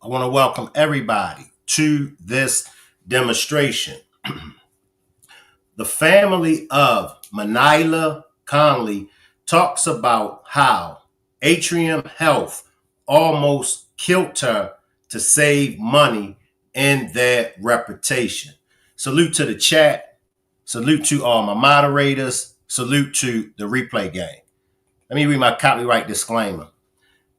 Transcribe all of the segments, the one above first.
I want to welcome everybody to this demonstration. The family of Manila Conley talks about how Atrium Health almost killed her to save money in their reputation. Salute to the chat. Salute to all my moderators. Salute to the replay gang. Let me read my copyright disclaimer.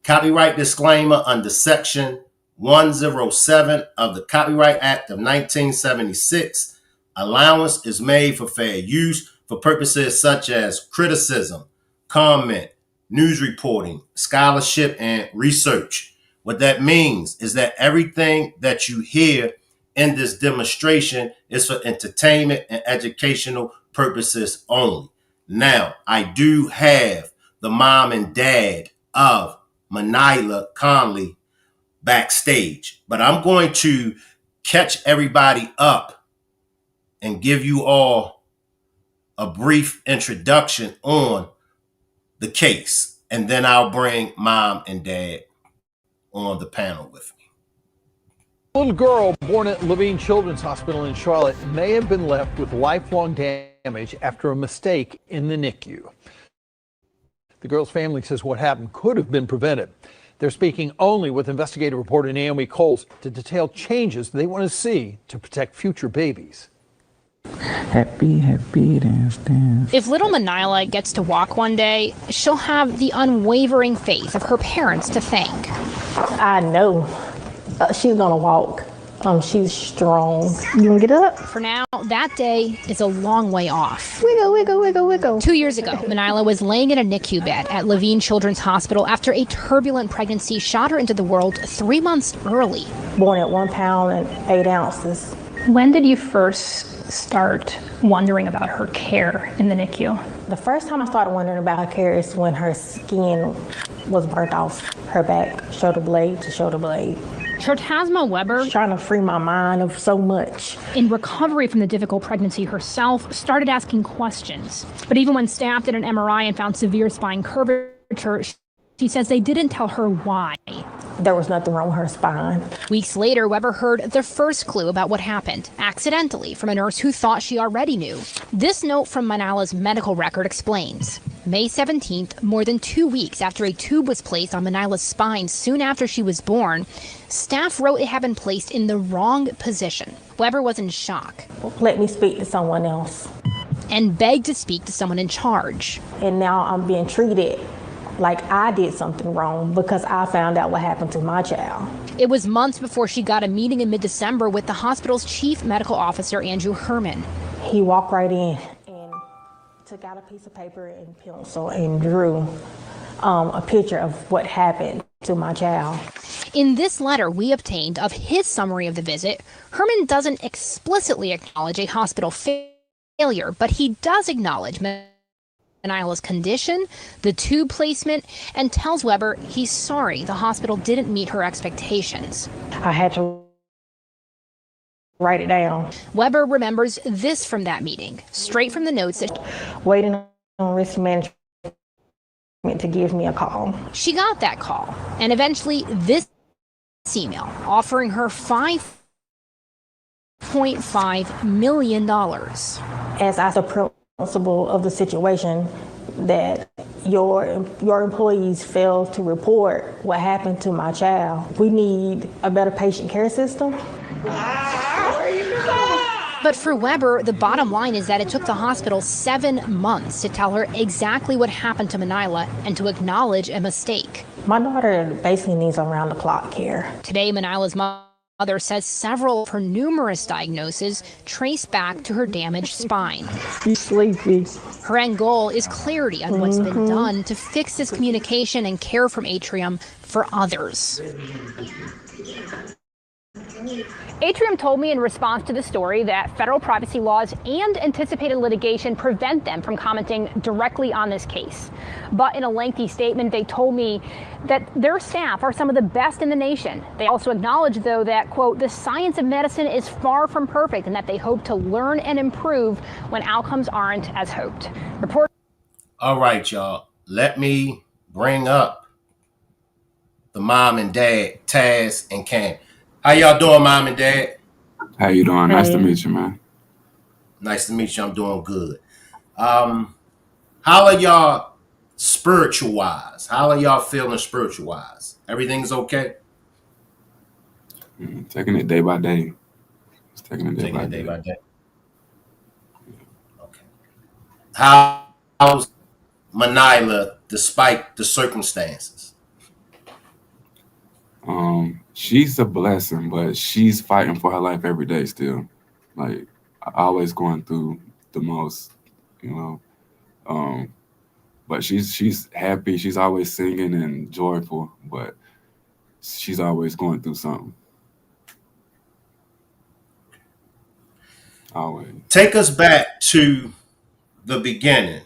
Copyright disclaimer under Section 107 of the Copyright Act of 1976. Allowance is made for fair use for purposes such as criticism, comment, news reporting, scholarship, and research. What that means is that everything that you hear in this demonstration is for entertainment and educational purposes only. Now, I do have the mom and dad of Manila Conley backstage, but I'm going to catch everybody up and give you all a brief introduction on the case, and then I'll bring mom and dad on the panel with me. A little girl born at Levine Children's Hospital in Charlotte may have been left with lifelong damage after a mistake in the NICU. The girl's family says what happened could have been prevented. They're speaking only with investigative reporter Naomi Coles to detail changes they want to see to protect future babies. Happy, happy, dance, dance. If little Manila gets to walk one day, she'll have the unwavering faith of her parents to thank. I know she's gonna walk. She's strong. You wanna get up? For now, that day is a long way off. Wiggle, wiggle, wiggle, wiggle. 2 years ago, Manila was laying in a NICU bed at Levine Children's Hospital after a turbulent pregnancy shot her into the world 3 months early. Born at 1 pound and 8 ounces. When did you first start wondering about her care in the NICU? The first time I started wondering about her care is when her skin was burnt off her back, shoulder blade to shoulder blade. Chertasma Weber, Trying to free my mind of so much. in recovery from the difficult pregnancy herself, started asking questions. But even when staff did an MRI and found severe spine curvature, she says they didn't tell her why. There was nothing wrong with her spine. Weeks later, Weber heard the first clue about what happened, accidentally, from a nurse who thought she already knew. This note from Manila's medical record explains. May 17th, more than 2 weeks after a tube was placed on Manila's spine soon after she was born, staff wrote it had been placed in the wrong position. Weber was in shock. Let me speak to someone else. And begged to speak to someone in charge. And now I'm being treated like I did something wrong because I found out what happened to my child. It was months before she got a meeting in mid-December with the hospital's chief medical officer, Andrew Herman. He walked right in and took out a piece of paper and pencil and drew a picture of what happened to my child. In this letter we obtained of his summary of the visit, Herman doesn't explicitly acknowledge a hospital failure, but he does acknowledge Manila's condition, the tube placement, and tells Weber he's sorry the hospital didn't meet her expectations. I had to write it down. Weber remembers this from that meeting, straight from the notes that Waiting on risk management to give me a call. she got that call, and eventually this email offering her $5.5 million. As I the principle of the situation that your employees failed to report what happened to my child. We need a better patient care system. But for Weber, the bottom line is that it took the hospital 7 months to tell her exactly what happened to Manila and to acknowledge a mistake. My daughter basically needs around-the-clock care. Today, Manila's mother says several of her numerous diagnoses trace back to her damaged spine. She's sleepy. Her end goal is clarity on what's been done to fix this communication and care from Atrium for others. Atrium told me in response to the story that federal privacy laws and anticipated litigation prevent them from commenting directly on this case. But in a lengthy statement, they told me that their staff are some of the best in the nation. They also acknowledge, though, that, quote, the science of medicine is far from perfect and that they hope to learn and improve when outcomes aren't as hoped. All right, y'all. Let me bring up the mom and dad, Taz and Cam. How y'all doing, mom and dad? How you doing? Nice to meet you, man. Nice to meet you. I'm doing good. How are y'all spiritual-wise? How are y'all feeling spiritual-wise? Everything's okay? Taking it day by day. Just taking it day by day. Okay. How's Manila despite the circumstances? She's a blessing, but she's fighting for her life every day still. Like, always going through the most, you know. But she's happy. She's always singing and joyful, but she's always going through something. Always. Take us back to the beginning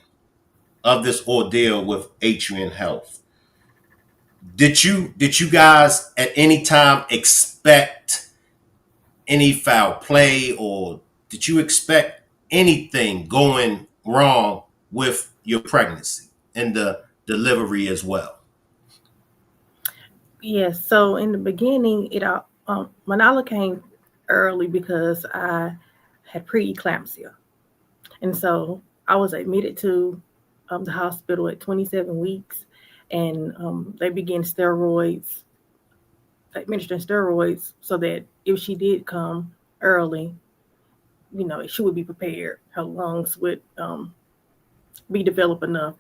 of this ordeal with Atrium Health. Did you guys at any time expect any foul play, or did you expect anything going wrong with your pregnancy and the delivery as well? Yes. So in the beginning, Manala came early because I had preeclampsia, and so I was admitted to the hospital at 27 weeks, and they began administering steroids, so that if she did come early, she would be prepared. Her lungs would be developed enough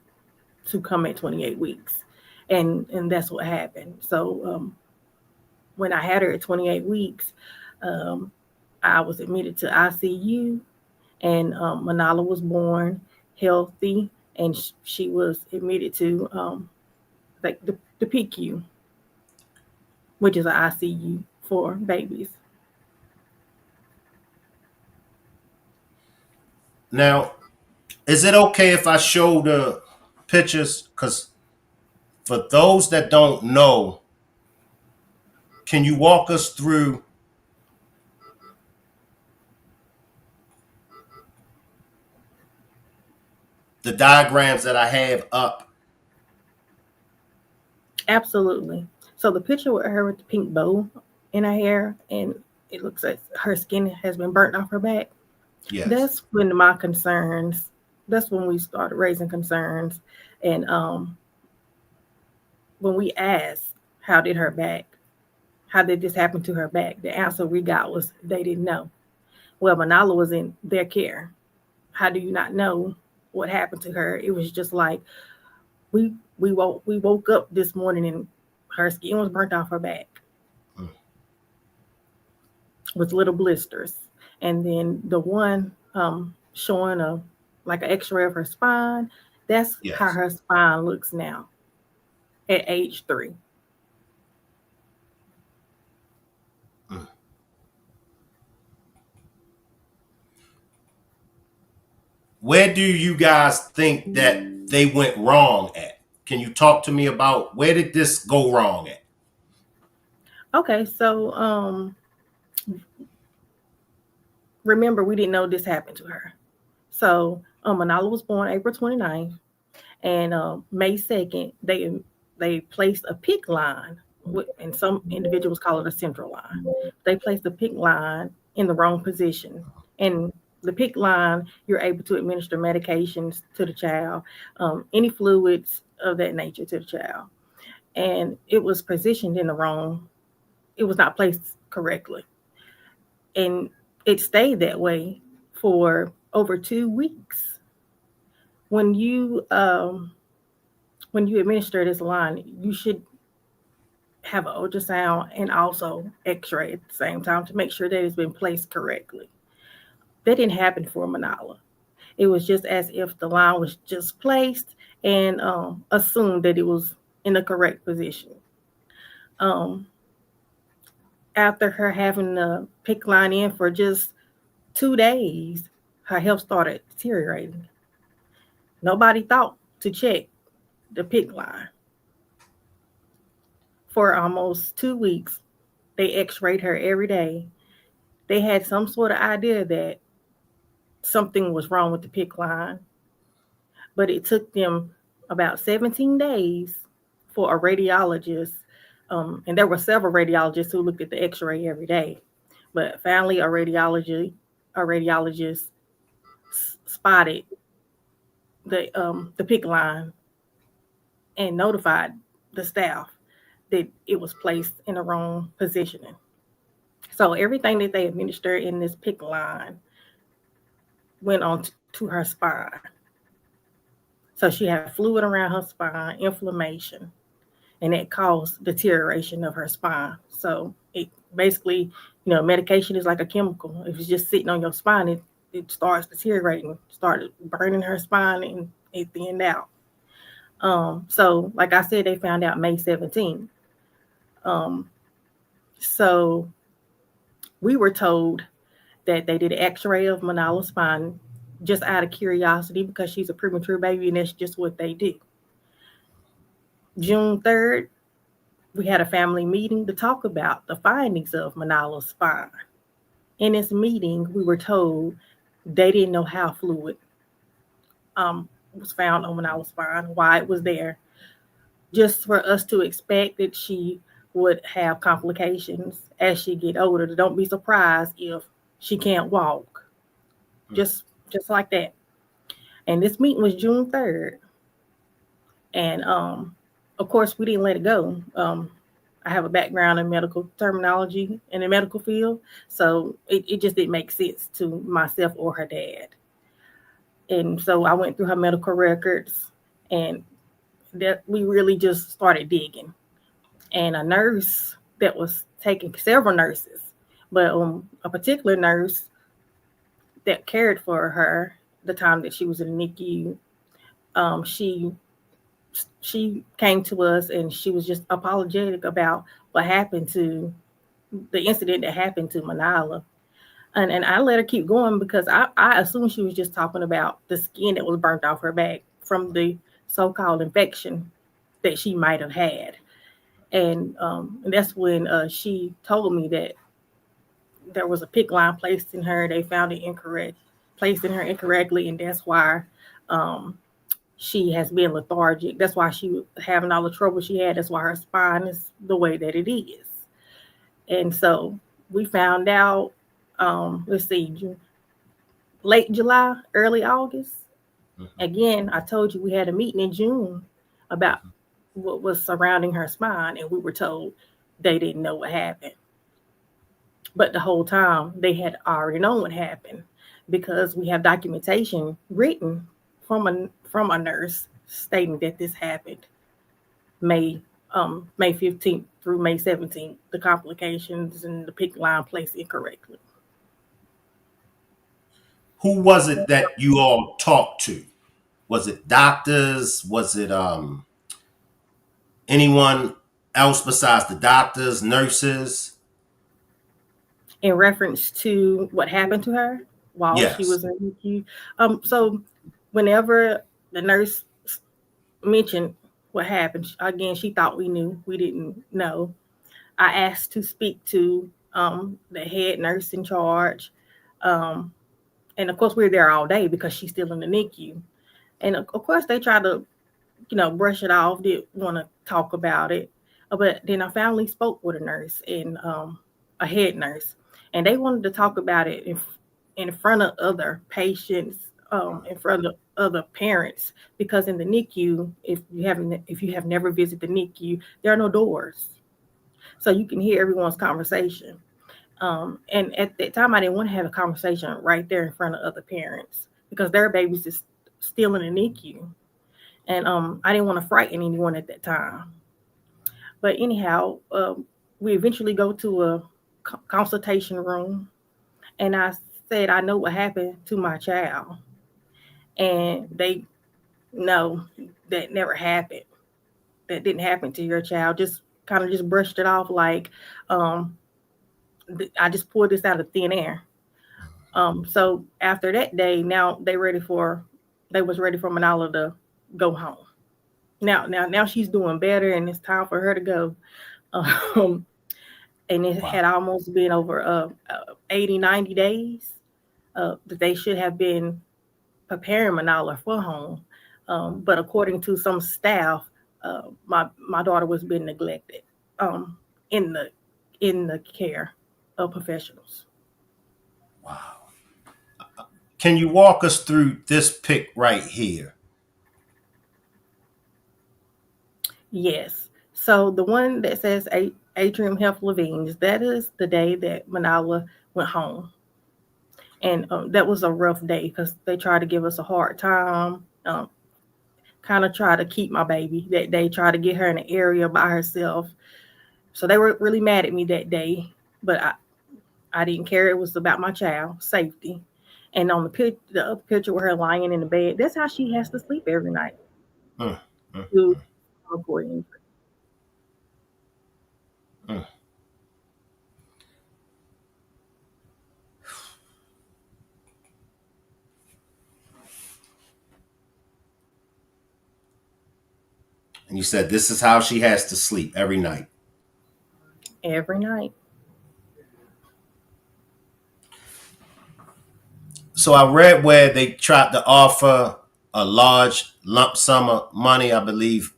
to come at 28 weeks. And that's what happened. So when I had her at 28 weeks, I was admitted to ICU, and Manala was born healthy, and she was admitted to the PICU, which is an ICU for babies. Now, is it okay if I show the pictures? Because for those that don't know, can you walk us through the diagrams that I have up? Absolutely. So the picture with her with the pink bow in her hair, and it looks like her skin has been burnt off her back. Yes. That's when we started raising concerns. And when we asked, how did this happen to her back? The answer we got was they didn't know. Well, Manala was in their care. How do you not know what happened to her? It was just like, we woke up this morning and her skin was burnt off her back with little blisters. And then the one showing an X-ray of her spine, that's how her spine looks now at age 3. Where do you guys think that they went wrong at? Can you talk to me about where did this go wrong at? Okay, so remember, we didn't know this happened to her. So Manala was born April 29th, and May 2nd, they placed a PICC line, and some individuals call it a central line. They placed the PICC line in the wrong position. And the PICC line, you're able to administer medications to the child, any fluids of that nature to the child. And it was positioned in it was not placed correctly. And it stayed that way for over 2 weeks. When you administer this line, you should have an ultrasound and also x-ray at the same time to make sure that it's been placed correctly. That didn't happen for Manala. It was just as if the line was just placed and assumed that it was in the correct position. After her having the PICC line in for just 2 days, her health started deteriorating. Nobody thought to check the PICC line. For almost 2 weeks, they x-rayed her every day. They had some sort of idea that something was wrong with the PICC line, but it took them about 17 days for a radiologist, and there were several radiologists who looked at the x-ray every day, but finally a radiologist spotted the PICC line and notified the staff that it was placed in the wrong positioning. So everything that they administered in this PICC line went on to her spine. So she had fluid around her spine, inflammation, and that caused deterioration of her spine. So it basically, medication is like a chemical. If it's just sitting on your spine, it starts deteriorating, started burning her spine, and it thinned out. So like I said, they found out May 17th. So we were told that they did an x-ray of Manala's spine just out of curiosity because she's a premature baby and that's just what they do. June 3rd, we had a family meeting to talk about the findings of Manala's spine. In this meeting, we were told they didn't know how fluid was found on Manala's spine, why it was there, just for us to expect that she would have complications as she get older. Don't be surprised if she can't walk, just like that. And this meeting was June 3rd. And of course, we didn't let it go. I have a background in medical terminology in the medical field, so it just didn't make sense to myself or her dad. And so I went through her medical records, and that we really just started digging. And a nurse that was taking, several nurses, but a particular nurse that cared for her the time that she was in the NICU, she came to us and she was just apologetic about what happened to the incident that happened to Manala. And I let her keep going because I assumed she was just talking about the skin that was burnt off her back from the so-called infection that she might have had. And that's when she told me that there was a PICC line placed in her. They found it placed in her incorrectly, and that's why she has been lethargic. That's why she was having all the trouble she had. That's why her spine is the way that it is. And so we found out, late July, early August. Again, I told you we had a meeting in June about what was surrounding her spine, and we were told they didn't know what happened. But the whole time they had already known what happened because we have documentation written from a nurse stating that this happened May 15th through May 17th, the complications and the PICC line placed incorrectly. Who was it that you all talked to? Was it doctors? Was it anyone else besides the doctors, nurses? In reference to what happened to her while she was in the NICU. So whenever the nurse mentioned what happened, again, she thought we knew. We didn't know. I asked to speak to the head nurse in charge. And of course, we were there all day because she's still in the NICU. And of course, they tried to, brush it off, didn't want to talk about it. But then I finally spoke with a nurse and a head nurse. And they wanted to talk about it in front of other patients, in front of other parents, because in the NICU, if you have never visited the NICU, there are no doors, so you can hear everyone's conversation. And at that time, I didn't want to have a conversation right there in front of other parents because their babies is still in the NICU. And I didn't want to frighten anyone at that time. But anyhow, we eventually go to a consultation room, and I said, I know what happened to my child. And they, no, that never happened. That didn't happen to your child. Just kind of just brushed it off like, um, I just pulled this out of thin air. So after that day, now they was ready for Manala to go home. Now she's doing better, and it's time for her to go. Um, and it Wow. had almost been over 80, 90 days that they should have been preparing Manala for home. But according to some staff, my daughter was being neglected um, in the care of professionals. Wow. Can you walk us through this pic right here? Yes. So the one that says Atrium Health Levines, that is the day that Manala went home. And that was a rough day because they tried to give us a hard time, kind of try to keep my baby that day, try to get her in an area by herself. So they were really mad at me that day, but I didn't care. It was about my child safety. And on the other picture with her lying in the bed, that's how she has to sleep every night. Mm, mm, To avoid injury. mm. And you said this is how she has to sleep every night. Every night. So I read where they tried to offer a large lump sum of money, I believe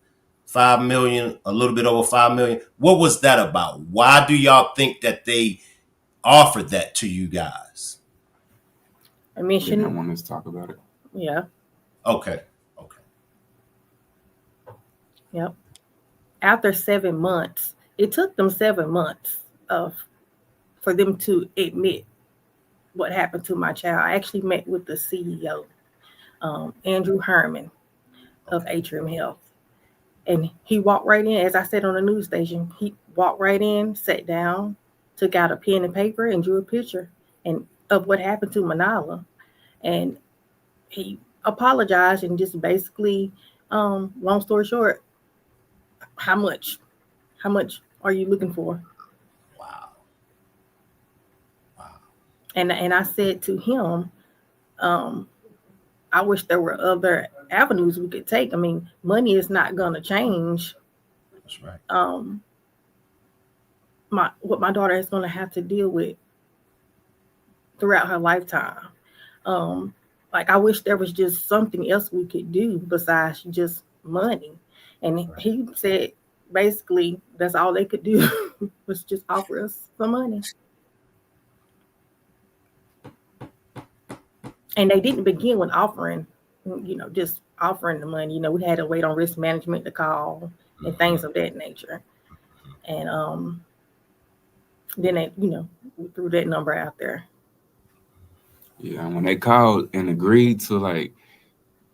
5 million, a little bit over 5 million. What was that about? Why do y'all think that they offered that to you guys? I mean, They didn't want us to talk about it. yeah, Okay. Okay. yep. After 7 months, it took them 7 months of for them to admit what happened to my child. I actually met with the CEO, Andrew Herman of Atrium Health. And he walked right in, as I said on the news station, he walked right in, sat down, took out a pen and paper and drew a picture and of what happened to Manala. And he apologized and just basically, long story short, how much? How much are you looking for? Wow. Wow. And I said to him, um, I wish there were other avenues we could take. I mean, money is not going to change That's right. what my daughter is going to have to deal with throughout her lifetime. Um, like I wish there was just something else we could do besides just money. And Right. he said basically that's all they could do was just offer us some money. And they didn't begin with offering, just offering the money. We had to wait on risk management to call and things of that nature. And then they, we threw that number out there. Yeah, and when they called and agreed to like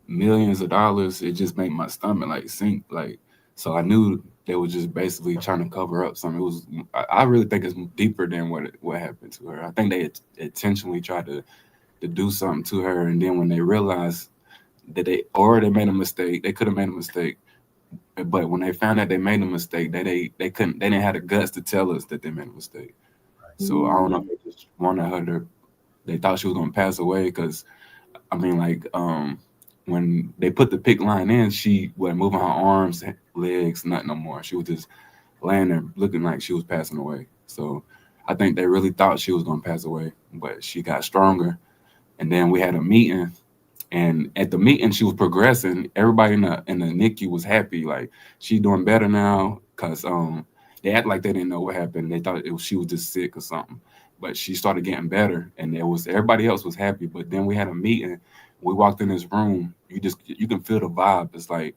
millions of dollars, it just made my stomach like sink. Like, so I knew they were just basically trying to cover up something. It was, I really think it's deeper than what happened to her. I think they intentionally tried to do something to her, and then when they realized that they made a mistake, they could have made a mistake. But when they found out they made a mistake, they didn't have the guts to tell us that they made a mistake. So I don't know if they just wanted her to. They thought she was gonna pass away because I mean, like, when they put the pick line in, she wasn't moving her arms, legs, nothing no more. She was just laying there looking like she was passing away. So I think they really thought she was gonna pass away, but she got stronger. And then we had a meeting, and at the meeting she was progressing. Everybody in the NICU was happy, like she's doing better now, because they act like they didn't know what happened. They thought she was just sick or something. But she started getting better, and everybody else was happy. But then we had a meeting. We walked in this room. You can feel the vibe. It's like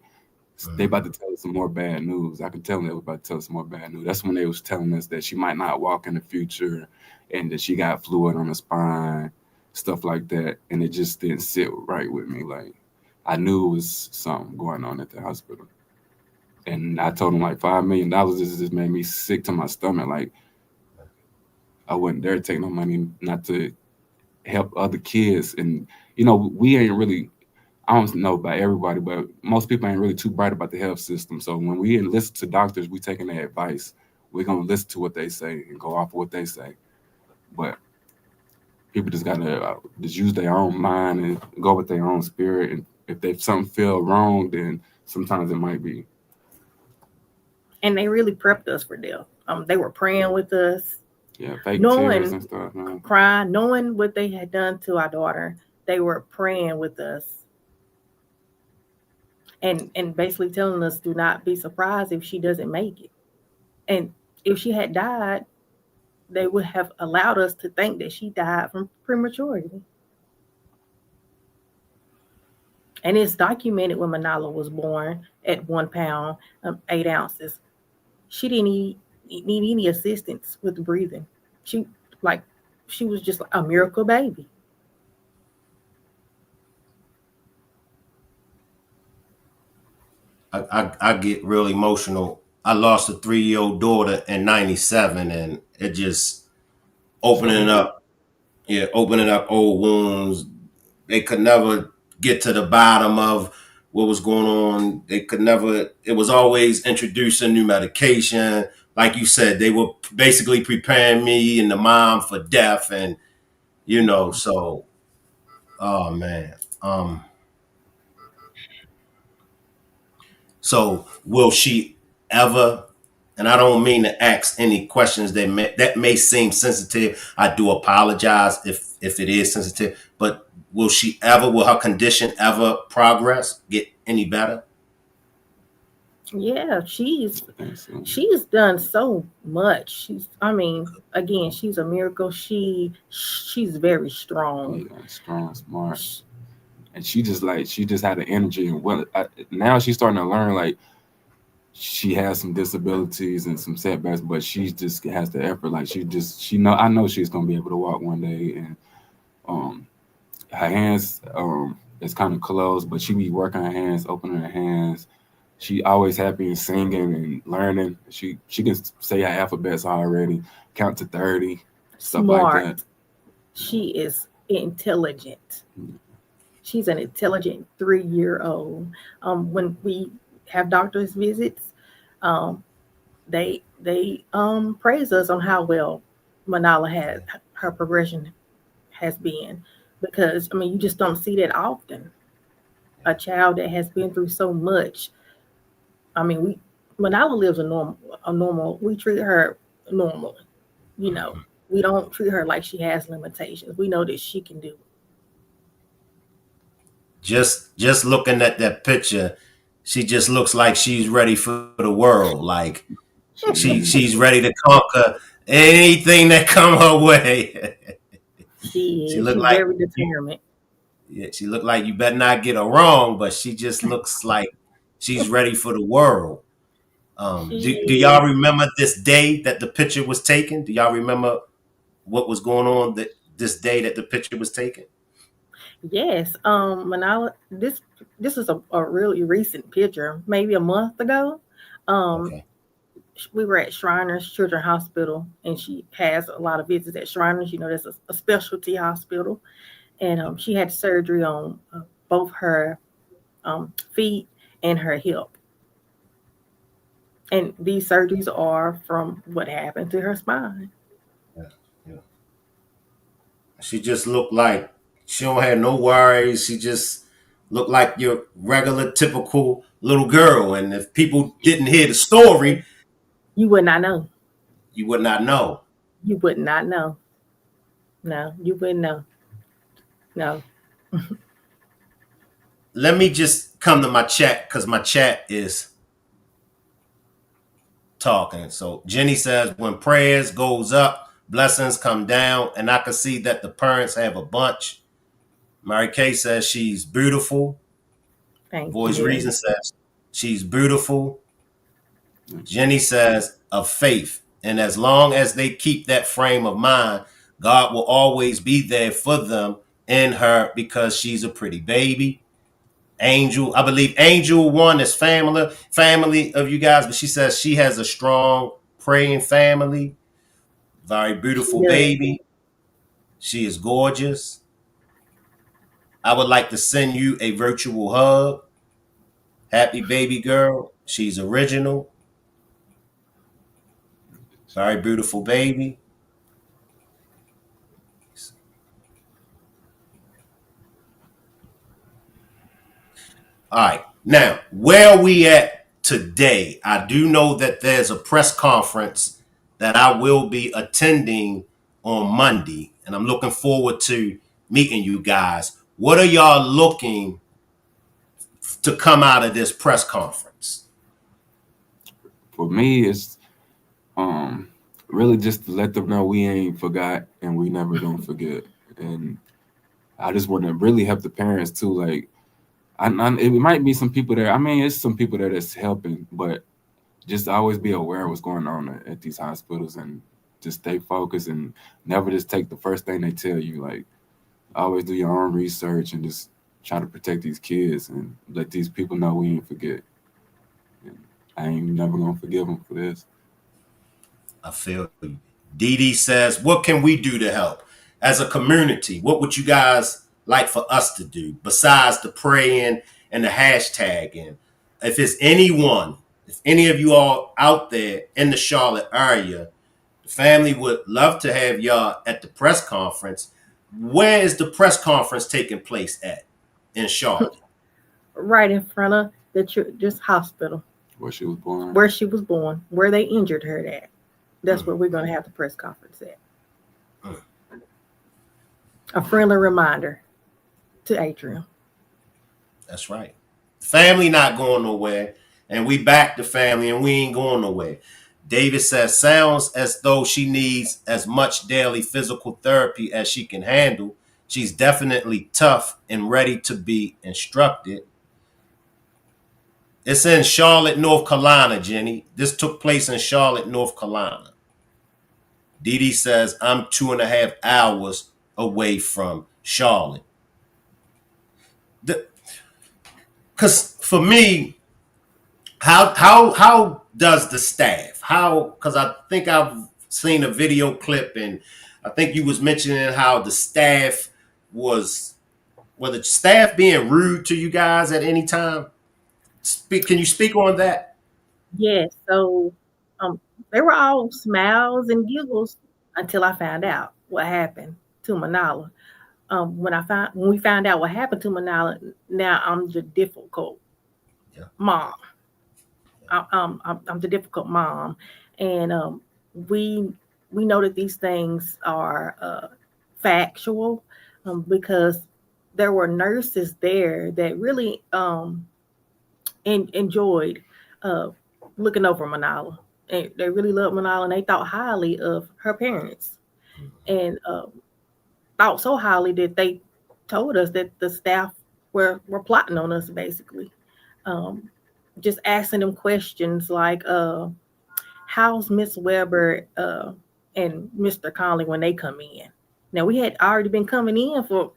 They about to tell us some more bad news. I can tell them they were about to tell us some more bad news. That's when they was telling us that she might not walk in the future and that she got fluid on her spine, stuff like that. And it just didn't sit right with me. Like, I knew it was something going on at the hospital. And I told them like $5 million just made me sick to my stomach. Like, I wouldn't dare take no money not to help other kids. And, we ain't really, I don't know about everybody, but most people ain't really too bright about the health system. So when we listen to doctors, we taking their advice. We're going to listen to what they say and go off of what they say. But people just got to just use their own mind and go with their own spirit. And if something feel wrong, then sometimes it might be. And they really prepped us for death. They were praying with us. Yeah, fake tears and stuff. Crying, knowing what they had done to our daughter. They were praying with us. And basically telling us, do not be surprised if she doesn't make it. And if she had died, they would have allowed us to think that she died from prematurity. And it's documented when Manala was born at 1 pound, 8 ounces. She didn't need any assistance with breathing. She was just a miracle baby. I get real emotional. I lost a 3-year-old daughter in '97, and it just opening up old wounds. They could never get to the bottom of what was going on. They could never, it was always introducing new medication. Like you said, they were basically preparing me and the mom for death. And, so, oh man. So will she ever, and I don't mean to ask any questions that may seem sensitive. I do apologize if it is sensitive, but will her condition ever progress, get any better? Yeah, she's done so much. She's a miracle. She's very strong. Yeah, strong, smart. And she just had the energy. And now she's starting to learn, like, she has some disabilities and some setbacks, but she just has the effort. Like, I know she's gonna be able to walk one day. And her hands is kind of closed, but she be working her hands, opening her hands. She always happy and singing and learning. She can say her alphabets already, count to 30, stuff Smart. like that. She is intelligent. She's an intelligent 3-year-old. When we have doctor's visits, they praise us on how well Manala her progression has been, because you just don't see that often. A child that has been through so much. Manala lives a normal. We treat her normally. We don't treat her like she has limitations. We know that she can do it. Just looking at that picture, she just looks like she's ready for the world. Like she's ready to conquer anything that come her way. She's very determined. Yeah, she looked like you better not get her wrong, but she just looks like she's ready for the world. Do y'all remember this day that the picture was taken? Do y'all remember what was going on this day that the picture was taken? Yes. Manala, this is a really recent picture, maybe a month ago. Okay. We were at Shriners Children's Hospital, and she has a lot of visits at Shriners. That's a specialty hospital. And she had surgery on both her feet and her hip. And these surgeries are from what happened to her spine. Yeah. She just looked like she don't have no worries. She just looked like your regular, typical little girl. And if people didn't hear the story, you would not know. You would not know. You would not know. No, you wouldn't know. No. Let me just come to my chat, because my chat is talking. So Jenny says, when prayers goes up, blessings come down, and I can see that the parents have a bunch. Mary Kay says she's beautiful. Thank Voice you. Reason says She's beautiful. Jenny says, of faith. And as long as they keep that frame of mind, God will always be there for them in her because she's a pretty baby. Angel, I believe Angel one is family of you guys, but she says she has a strong praying family. Very beautiful Yeah. baby. She is gorgeous. I would like to send you a virtual hug. Happy baby girl. She's original. Very beautiful baby. All right. Now, where are we at today? I do know that there's a press conference that I will be attending on Monday, and I'm looking forward to meeting you guys. What are y'all looking to come out of this press conference? For me, it's really just to let them know we ain't forgot and we never gonna forget. And I just want to really help the parents too. Like, it might be some people there. I mean, it's some people there that's helping, but just always be aware of what's going on at these hospitals and just stay focused and never just take the first thing they tell you. Like, always do your own research and just try to protect these kids and let these people know we ain't forget. And I ain't never gonna forgive them for this. I feel you. Dee Dee says, what can we do to help? As a community, what would you guys like for us to do besides the praying and the hashtagging? If it's anyone, if any of you all out there in the Charlotte area, the family would love to have y'all at the press conference. Where is the press conference taking place at in Charlotte? Right in front of this hospital Where she was born. where she was born, where they injured her at. That's where we're going to have the press conference at. A friendly reminder to Atrium. That's right. Family not going nowhere, and we back the family, and we ain't going nowhere. David says, sounds as though she needs as much daily physical therapy as she can handle. She's definitely tough and ready to be instructed. It's in Charlotte, North Carolina, Jenny. This took place in Charlotte, North Carolina. Dee Dee says, I'm 2.5 hours away from Charlotte. Because for me, how does the staff, because I think I've seen a video clip and I think you was mentioning how the staff was the staff being rude to you guys at any time? Can you speak on that? Yes, so they were all smiles and giggles until I found out what happened to Manala. When we found out what happened to Manala, now I'm the difficult mom. I'm the difficult mom, and we know that these things are factual because there were nurses there that really enjoyed looking over Manala. And they really loved Manala, and they thought highly of her parents, and thought so highly that they told us that the staff were plotting on us, basically. Just asking them questions like, how's Miss Weber and Mr. Conley when they come in? Now, we had already been coming in for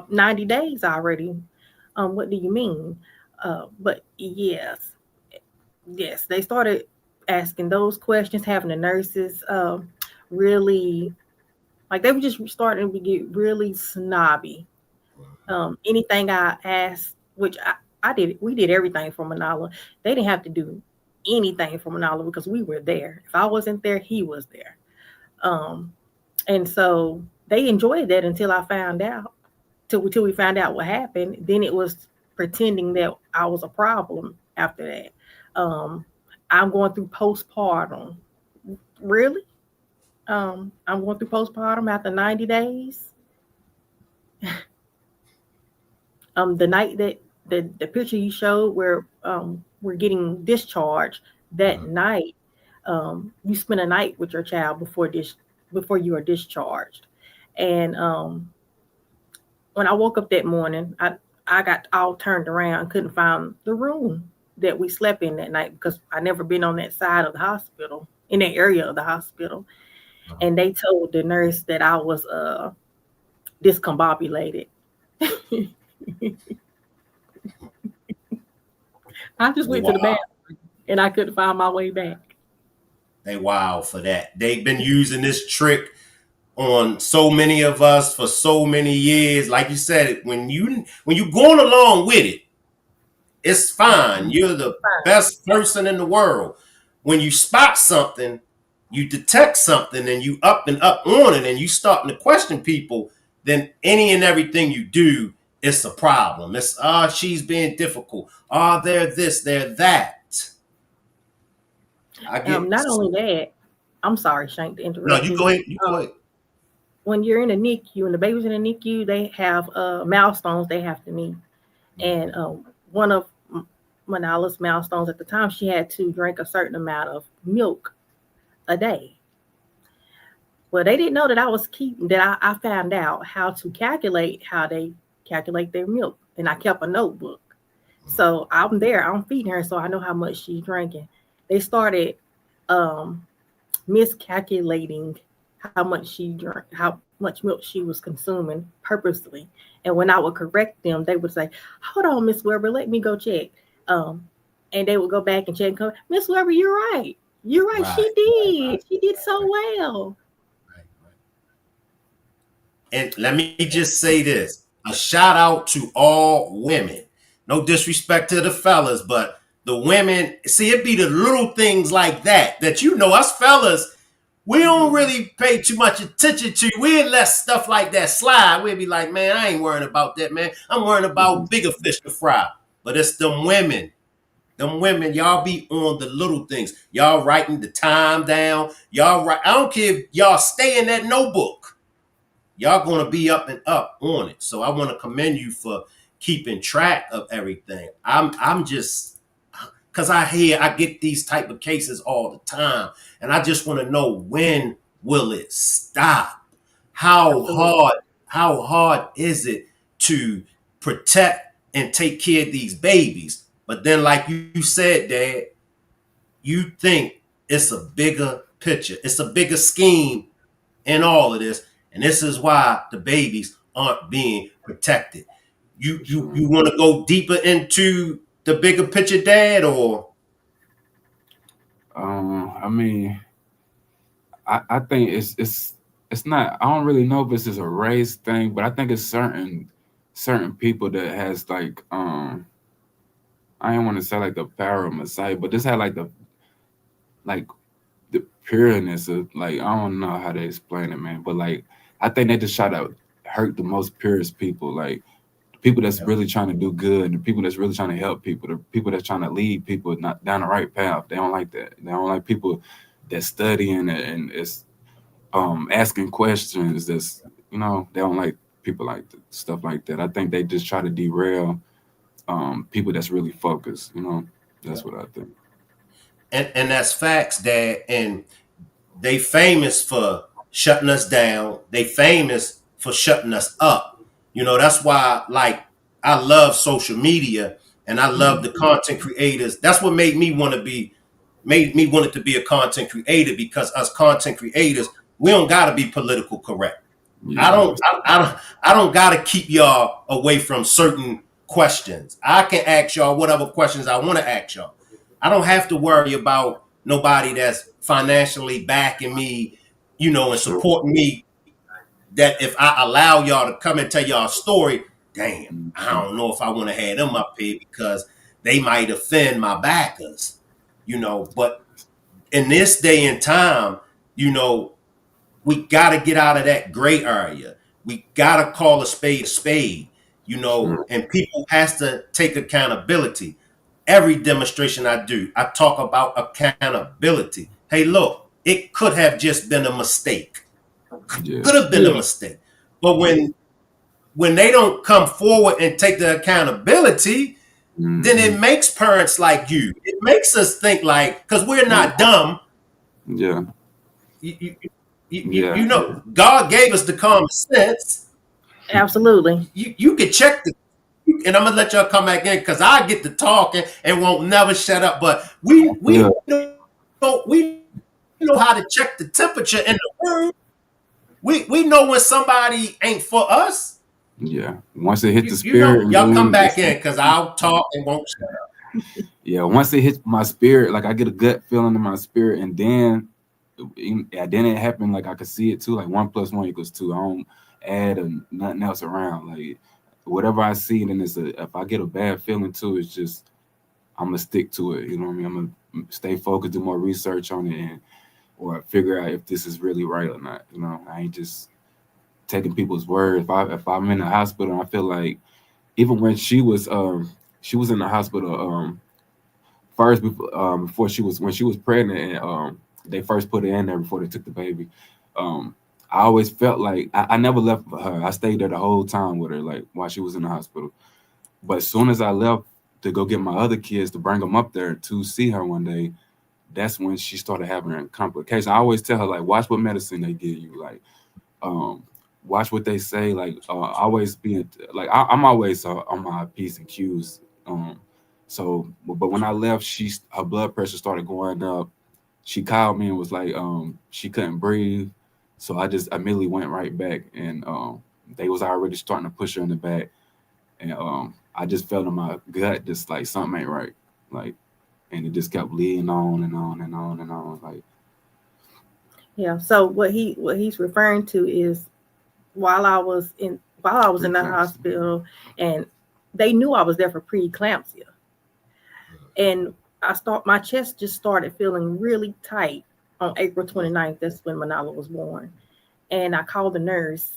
90 days already. What do you mean? But yes, they started asking those questions, having the nurses really, like, they were just starting to get really snobby. Anything I asked, which I did, we did everything for Manala. They didn't have to do anything for Manala because we were there. If I wasn't there, he was there. And so they enjoyed that until I found out, till we found out what happened. Then it was pretending that I was a problem after that. I'm going through postpartum. Really? I'm going through postpartum after 90 days. The night that the picture you showed where we're getting discharged, that night, you spend a night with your child before you are discharged. And when I woke up that morning, I got all turned around, couldn't find the room that we slept in that night, because I never been on that side of the hospital, in that area of the hospital. And they told the nurse that I was discombobulated. I just went to the bathroom and I couldn't find my way back. They wild for that. They've been using this trick on so many of us for so many years. Like you said, when you're going along with it, it's fine. You're the best person in the world. When you spot something, you detect something, and you up and up on it, and you starting to question people, then any and everything you do, it's a problem. It's she's being difficult. They're this, they're that. I get Not only that, I'm sorry, Shank, to interrupt. No, you go ahead. You go ahead. When you're in a NICU and the baby's in a NICU, they have milestones they have to meet. And one of Manala's milestones at the time, she had to drink a certain amount of milk a day. Well, they didn't know that I found out how to calculate how they calculate their milk. And I kept a notebook. So I'm feeding her, so I know how much she's drinking. They started miscalculating how much she drank, how much milk she was consuming purposely. And when I would correct them, they would say, "Hold on, Miss Weber, let me go check." And they would go back and check and come, "Miss Weber, you're right. You're right. She did. Right. She did so well." Right. And let me just say this. A shout out to all women. No disrespect to the fellas, but the women, see, it be the little things like that us fellas, we don't really pay too much attention to. We let stuff like that slide. We'll be like, man, I ain't worrying about that, man. I'm worrying about bigger fish to fry. But it's them women. Them women, y'all be on the little things. Y'all writing the time down. I don't care if y'all stay in that notebook. Y'all going to be up and up on it. So I want to commend you for keeping track of everything. I'm just, because I get these type of cases all the time. And I just want to know, when will it stop? How hard is it to protect and take care of these babies? But then, like you said, Dad, you think it's a bigger picture. It's a bigger scheme in all of this. And this is why the babies aren't being protected. You want to go deeper into the bigger picture, Dad, or? I mean, I think it's not. I don't really know if this is a race thing, but I think it's certain people that has like I don't want to say like the power of Messiah, but this had like the pureness of, like, I don't know how to explain it, man. But like, I think they just try to hurt the most purest people, like the people that's really trying to do good, the people that's really trying to help people, the people that's trying to lead people not down the right path. They don't like that. They don't like people that studying and it's asking questions. That's, they don't like people like stuff like that. I think they just try to derail people that's really focused. That's what I think. And that's facts, Dad. And they famous for shutting us down. They famous for shutting us up. That's why, like, I love social media and I love the content creators. That's what made me want it to be a content creator, because us content creators, we don't gotta be political correct. Yeah. I don't gotta keep y'all away from certain questions. I can ask y'all whatever questions I want to ask y'all. I don't have to worry about nobody that's financially backing me, and supporting me. That if I allow y'all to come and tell y'all a story, damn, I don't know if I want to have them up here because they might offend my backers, But in this day and time, we got to get out of that gray area. We got to call a spade, and people has to take accountability. Every demonstration I do, I talk about accountability. Hey, look, it could have just been a mistake. Could have been a mistake. But when they don't come forward and take the accountability, then it makes parents like you. It makes us think like, because we're not dumb. Yeah. God gave us the common sense. Absolutely. You could check and I'm gonna let y'all come back in because I get to talking and won't never shut up. But we Yeah. know how to check the temperature in the room. We know when somebody ain't for us. Yeah. Once it hit the You know, spirit, and y'all come then back in because I'll talk and won't shut up. yeah, once it hits my spirit, like I get a gut feeling in my spirit, and then it happened. Like I could see it too. Like 1 + 1 = 2. I don't add or nothing else around. Like whatever I see, then if I get a bad feeling too, it's just I'm gonna stick to it. You know what I mean? I'm gonna stay focused, do more research on it, or figure out if this is really right or not. You know, I ain't just taking people's word. If I'm in the hospital, and I feel like even when she was in the hospital first before when she was pregnant, and they first put her in there before they took the baby. I always felt like I never left her. I stayed there the whole time with her, like while she was in the hospital. But as soon as I left to go get my other kids to bring them up there to see her one day, that's when she started having complications. I always tell her, like, watch what medicine they give you, like watch what they say, like always be like I'm always on my P's and Q's. But when I left, her blood pressure started going up. She called me and was like she couldn't breathe, so I just immediately went right back, and they was already starting to push her in the back, and I just felt in my gut just like something ain't right, like, and it just kept leading on and on and on and on, like. Yeah. So what he's referring to is while I was in the hospital, and they knew I was there for preeclampsia, and my chest just started feeling really tight on April 29th. That's when Manala was born. And I called the nurse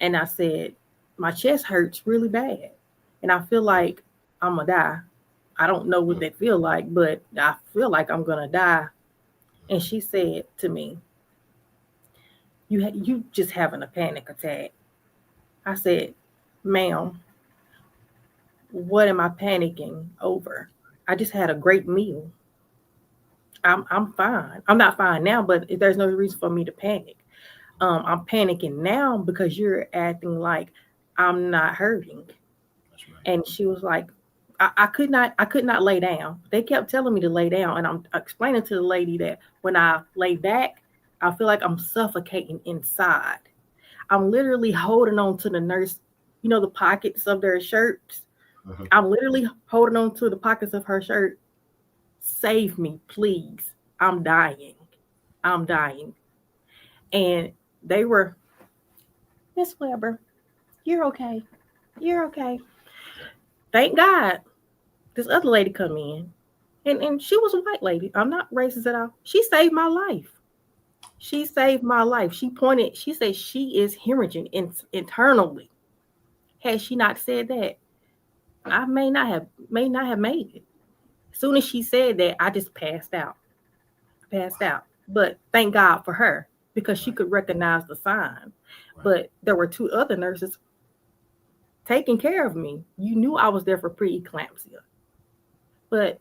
and I said, my chest hurts really bad. And I feel like I'm gonna die. I don't know what that feel like, but I feel like I'm gonna die. And she said to me, you just having a panic attack. I said, ma'am, what am I panicking over? I just had a great meal. I'm fine. I'm not fine now, but there's no reason for me to panic. I'm panicking now because you're acting like I'm not hurting. That's right. And she was like, I could not lay down. They kept telling me to lay down, and I'm explaining to the lady that when I lay back, I feel like I'm suffocating inside. I'm literally holding on to the nurse, the pockets of their shirts. Uh-huh. I'm literally holding on to the pockets of her shirt. Save me, please. I'm dying. I'm dying. And they were, Miss Weber, you're okay. You're okay. Thank God this other lady come in. And she was a white lady. I'm not racist at all. She saved my life. She saved my life. She said she is hemorrhaging internally. Had she not said that, I may not have made it. As soon as she said that, I just passed out. But thank God for her because she could recognize the sign. Right. But there were 2 other nurses taking care of me. You knew I was there for preeclampsia. But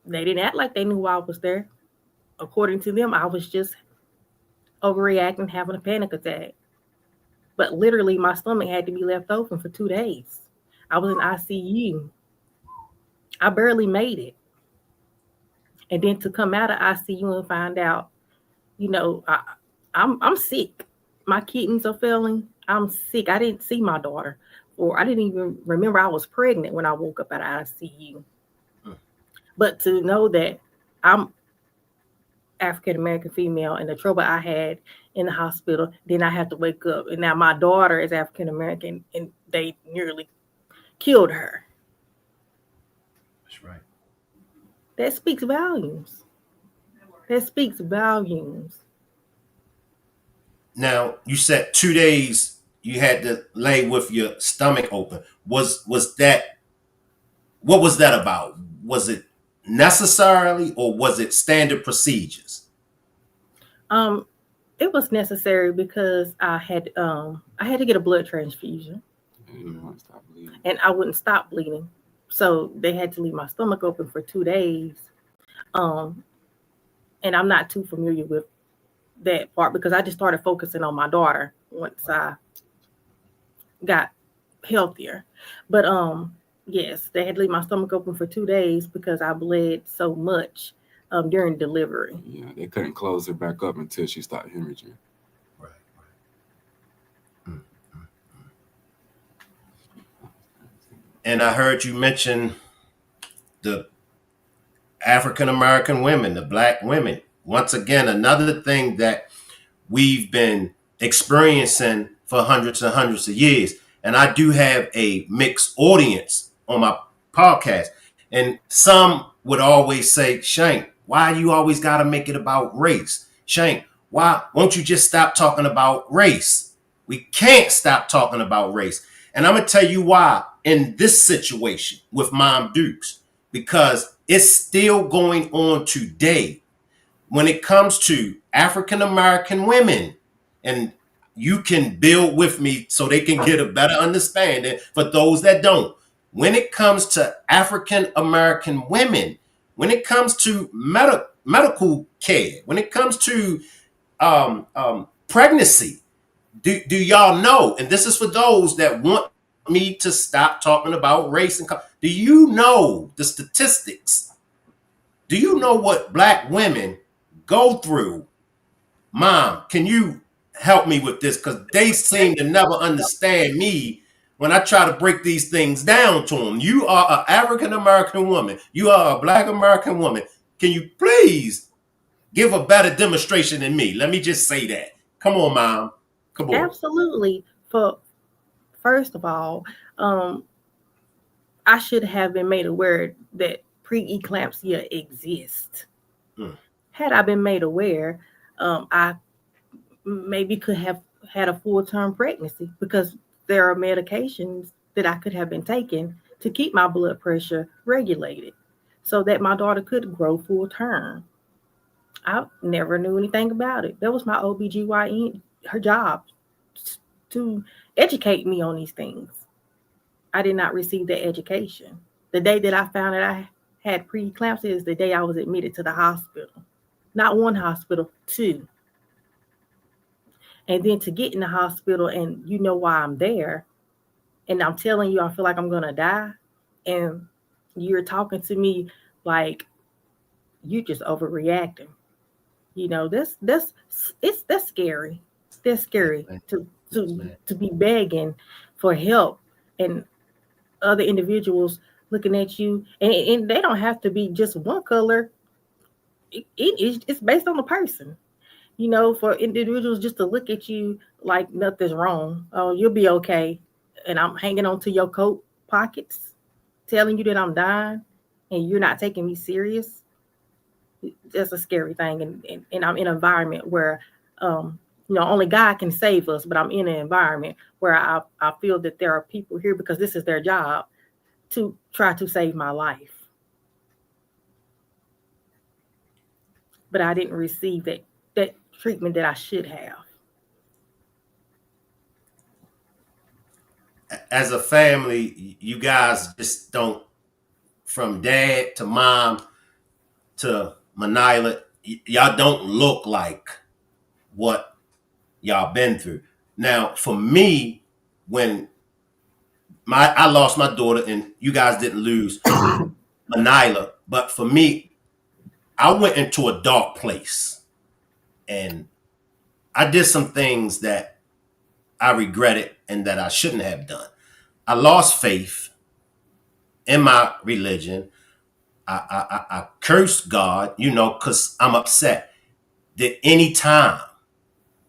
they didn't act like they knew I was there. According to them, I was just overreacting, having a panic attack. But literally, my stomach had to be left open for 2 days. I was in ICU. I barely made it. And then to come out of ICU and find out, I'm sick. My kidneys are failing. I'm sick. I didn't see my daughter, or I didn't even remember I was pregnant when I woke up out of ICU. But to know that I'm African American female and the trouble I had in the hospital, then I have to wake up. And now my daughter is African American and they nearly killed her. That's right. That speaks volumes. That speaks volumes. Now you said 2 days you had to lay with your stomach open. Was that what was that about? Was it necessarily or was it standard procedures? It was necessary because I had to get a blood transfusion. And I wouldn't stop bleeding. So they had to leave my stomach open for 2 days. And I'm not too familiar with that part because I just started focusing on my daughter once I got healthier. But yes, they had to leave my stomach open for 2 days because I bled so much during delivery. Yeah, they couldn't close her back up until she started hemorrhaging. Right, right. And I heard you mention the African American women, the black women. Once again, another thing that we've been experiencing for hundreds and hundreds of years. And I do have a mixed audience on my podcast. And some would always say, Shank, why you always got to make it about race? Shank, why won't you just stop talking about race? We can't stop talking about race. And I'm going to tell you why in this situation with Mom Dukes, because it's still going on today when it comes to African American women. And you can build with me so they can get a better understanding for those that don't. When it comes to African American women, when it comes to medical care, when it comes to pregnancy, do y'all know? And this is for those that want me to stop talking about race and do you know the statistics? Do you know what black women go through? Mom, can you help me with this? Because they seem to never understand me when I try to break these things down to them. You are an African American woman. You are a black American woman. Can you please give a better demonstration than me? Let me just say that. Come on, Mom. Come on. Absolutely. For first of all, I should have been made aware that preeclampsia exists. Had I been made aware, I maybe could have had a full-term pregnancy because there are medications that I could have been taking to keep my blood pressure regulated so that my daughter could grow full term. I never knew anything about it. That was my OBGYN, her job to educate me on these things. I did not receive that education. The day that I found that I had preeclampsia is the day I was admitted to the hospital. Not one hospital, two. And then to get in the hospital and you know why I'm there, and I'm telling you I feel like I'm gonna die, and you're talking to me like you just overreacting. You know, that's scary. That's scary to be begging for help and other individuals looking at you, and they don't have to be just one color. It's based on the person. You know, for individuals just to look at you like nothing's wrong. Oh, you'll be okay. And I'm hanging on to your coat pockets, telling you that I'm dying, and you're not taking me serious. That's a scary thing. And I'm in an environment where, only God can save us, but I'm in an environment where I feel that there are people here because this is their job to try to save my life. But I didn't receive that treatment that I should have. As a family, you guys just don't, from dad to mom to Manila, y'all don't look like what y'all been through. Now, for me, when I lost my daughter and you guys didn't lose Manila, but for me, I went into a dark place and I did some things that I regretted and that I shouldn't have done. I lost faith in my religion. I cursed God, because I'm upset that anytime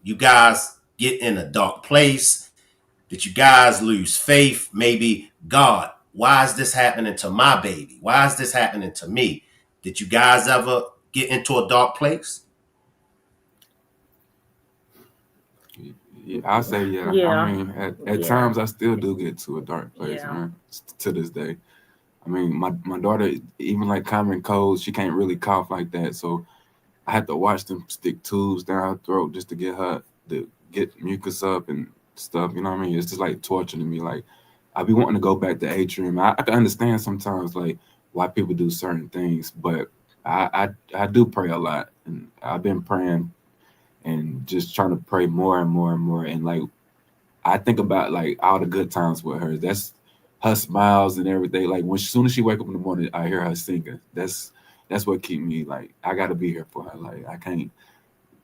you guys get in a dark place, that you guys lose faith, maybe God, why is this happening to my baby? Why is this happening to me? Did you guys ever get into a dark place? Yeah, I'll say yeah. Yeah. I mean, at times I still do get to a dark place, man, to this day. I mean, my daughter, even like common colds, she can't really cough like that. So I had to watch them stick tubes down her throat just to get her to get mucus up and stuff. You know what I mean? It's just like torture to me. Like I be wanting to go back to Atrium. I can understand sometimes like why people do certain things, but I do pray a lot, and I've been praying and just trying to pray more and more and more. And like I think about like all the good times with her. That's her smiles and everything. Like when as soon as she wake up in the morning, I hear her singing. That's what keep me like I gotta be here for her. Like I can't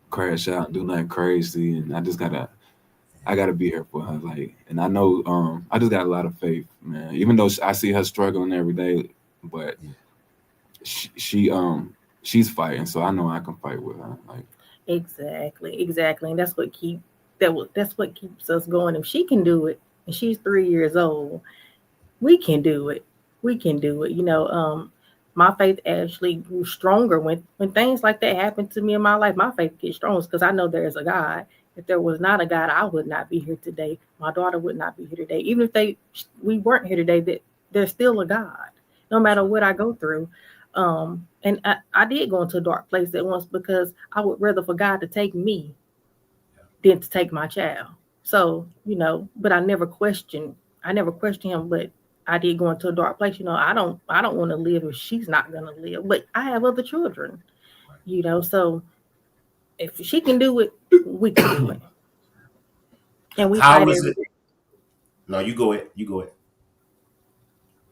crash out and do nothing crazy, and I gotta be here for her. Like, and I know I just got a lot of faith, man. Even though I see her struggling every day, but she's fighting, so I know I can fight with her. Like Exactly, and that's what keeps us going. If she can do it, and she's 3 years old, we can do it. You know, my faith actually grew stronger when things like that happen to me in my life. My faith gets stronger because I know there is a God. If there was not a God, I would not be here today. My daughter would not be here today. Even if we weren't here today, that there's still a God, no matter what I go through. And I did go into a dark place at once because I would rather for God to take me than to take my child. So, you know, but I never questioned him, but I did go into a dark place. You know, I don't want to live if she's not gonna live. But I have other children, you know, so if she can do it, we can do it. And we How fight is every it? day. No, you go ahead. You go ahead.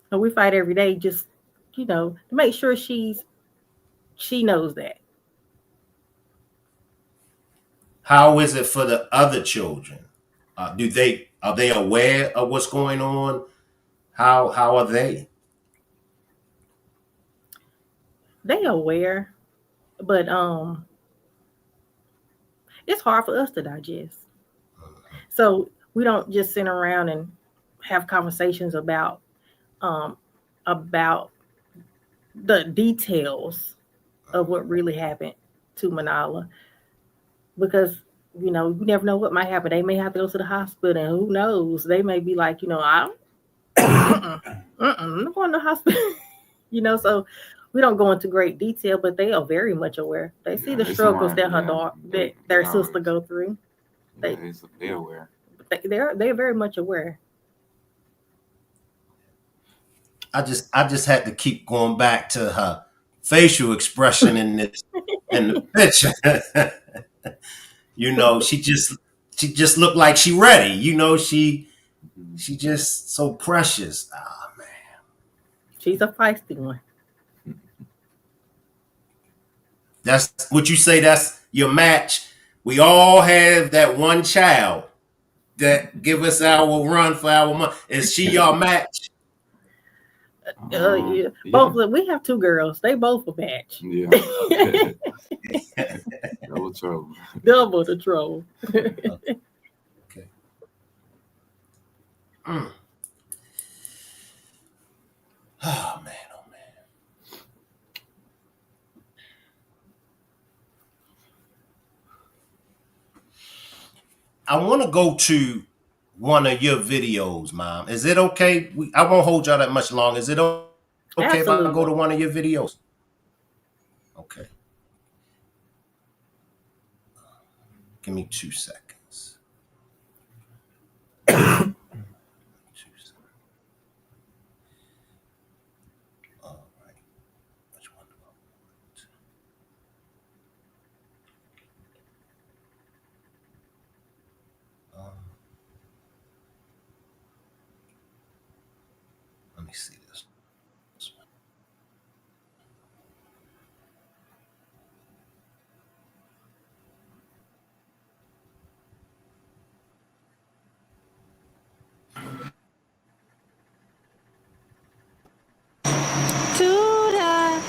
So we fight every day just, you know, to make sure she knows that. How is it for the other children? Are they aware of what's going on? How are they? They aware, but it's hard for us to digest. So we don't just sit around and have conversations about um, the details of what really happened to Manala, because you know you never know what might happen. They may have to go to the hospital, and who knows? They may be like, you know, I'm not going to the hospital. You know, so we don't go into great detail, but they are very much aware. They see the struggles that her daughter, that their sister go through. They're aware. They're very much aware. I just had to keep going back to her facial expression in the picture. You know, she just looked like she ready. You know, she just so precious. Oh man. She's a feisty one. That's what you say, that's your match. We all have that one child that give us our run for our money. Is she your match? Yeah. Both of them. We have two girls. They both a match. Yeah. Double trouble. Double the trouble. Okay. Oh man, oh man. I want to go to one of your videos, Mom. Is it okay? I won't hold y'all that much long. Is it okay Absolutely. if I go to one of your videos? Okay. Give me 2 seconds. 2 seconds. All right. Which one do I want? Let me see this. This one. Tuda.